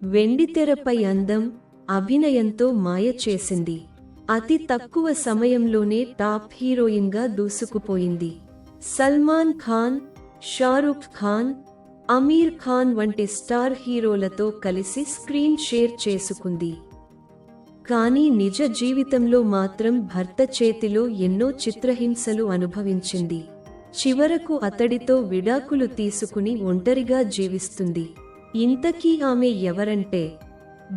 వెండితెరపై అందం, అభినయంతో మాయ చేసింది. అతి తక్కువ సమయంలోనే టాప్ హీరోయిన్గా దూసుకుపోయింది. సల్మాన్ ఖాన్, షారుఖ్ ఖాన్, అమీర్ ఖాన్ వంటి స్టార్ హీరోలతో కలిసి స్క్రీన్ షేర్ చేసుకుంది. కానీ నిజ జీవితంలో మాత్రం భర్త చేతిలో ఎన్నో చిత్రహింసలు అనుభవించింది. చివరకు అతడితో విడాకులు తీసుకుని ఒంటరిగా జీవిస్తుంది. ఇంతకీ ఆమె ఎవరంటే,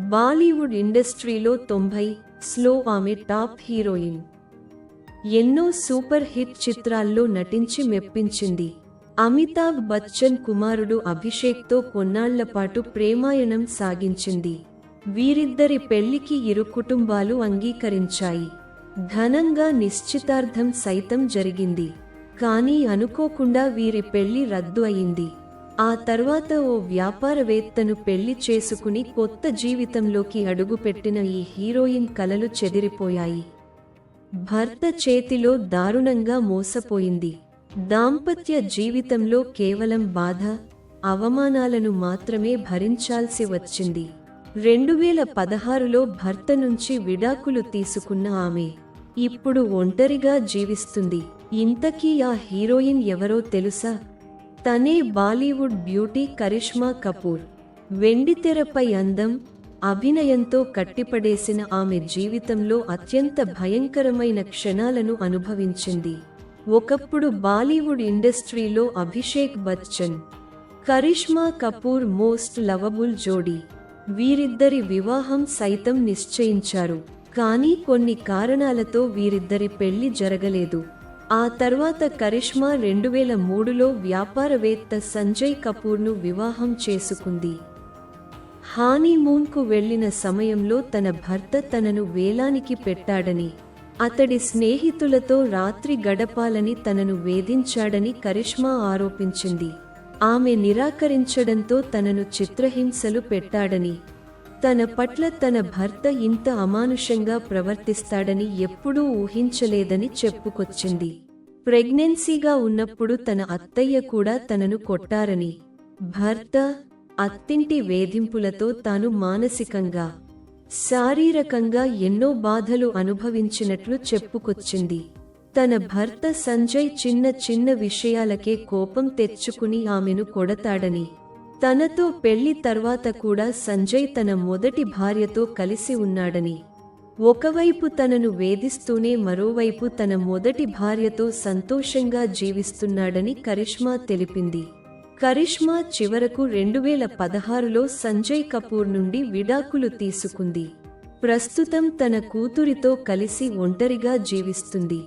బాలీవుడ్ ఇండస్ట్రీలో 90స్లో ఆమె టాప్ హీరోయిన్. ఎన్నో సూపర్ హిట్ చిత్రాల్లో నటించి మెప్పించింది. అమితాబ్ బచ్చన్ కుమారుడు అభిషేక్తో కొన్నాళ్లపాటు ప్రేమాయణం సాగించింది. వీరిద్దరి పెళ్లికి ఇరు కుటుంబాలు అంగీకరించాయి. ఘనంగా నిశ్చితార్థం సైతం జరిగింది. కానీ అనుకోకుండా వీరి పెళ్లి రద్దు అయింది. ఆ తర్వాత ఓ వ్యాపారవేత్తను పెళ్లి చేసుకుని కొత్త జీవితంలోకి అడుగుపెట్టిన ఈ హీరోయిన్ కలలు చెదిరిపోయాయి. భర్త చేతిలో దారుణంగా మోసపోయింది. దాంపత్య జీవితంలో కేవలం బాధ, అవమానాలను మాత్రమే భరించాల్సి వచ్చింది. 2016లో భర్త నుంచి విడాకులు తీసుకున్న ఆమె ఇప్పుడు ఒంటరిగా జీవిస్తుంది. ఇంతకీ ఆ హీరోయిన్ ఎవరో తెలుసా? తనే బాలీవుడ్ బ్యూటీ కరిష్మా కపూర్. వెండితెరపై అందం, అభినయంతో కట్టిపడేసిన ఆమె జీవితంలో అత్యంత భయంకరమైన క్షణాలను అనుభవించింది. ఒకప్పుడు బాలీవుడ్ ఇండస్ట్రీలో అభిషేక్ బచ్చన్, కరిష్మా కపూర్ మోస్ట్ లవబుల్ జోడీ. వీరిద్దరి వివాహం సైతం నిశ్చయించారు. కానీ కొన్ని కారణాలతో వీరిద్దరి పెళ్లి జరగలేదు. ఆ తర్వాత కరిష్మా 2003లో వ్యాపారవేత్త సంజయ్ కపూర్ను వివాహం చేసుకుంది. హానీమూన్కు వెళ్లిన సమయంలో తన భర్త తనను వేలానికి పెట్టాడని, అతడి స్నేహితులతో రాత్రి గడపాలని తనను వేధించాడని కరిష్మా ఆరోపించింది. ఆమె నిరాకరించడంతో తనను చిత్రహింసలు పెట్టాడని, తన పట్ల తన భర్త ఇంత అమానుషంగా ప్రవర్తిస్తాడని ఎప్పుడూ ఊహించలేదని చెప్పుకొచ్చింది. ప్రెగ్నెన్సీగా ఉన్నప్పుడు తన అత్తయ్య కూడా తనను కొట్టారని, భర్త, అత్తింటి వేధింపులతో తాను మానసికంగా, శారీరకంగా ఎన్నో బాధలు అనుభవించినట్లు చెప్పుకొచ్చింది. తన భర్త సంజయ్ చిన్న చిన్న విషయాలకే కోపం తెచ్చుకుని ఆమెను కొడతాడని, తనతో పెళ్లి తర్వాత కూడా సంజయ్ తన మొదటి భార్యతో కలిసి ఉన్నాడని, ఒకవైపు తనను వేధిస్తూనే మరోవైపు తన మొదటి భార్యతో సంతోషంగా జీవిస్తున్నాడని కరిష్మా తెలిపింది. కరిష్మా చివరకు 2016లో సంజయ్ కపూర్ నుండి విడాకులు తీసుకుంది. ప్రస్తుతం తన కూతురితో కలిసి ఒంటరిగా జీవిస్తుంది.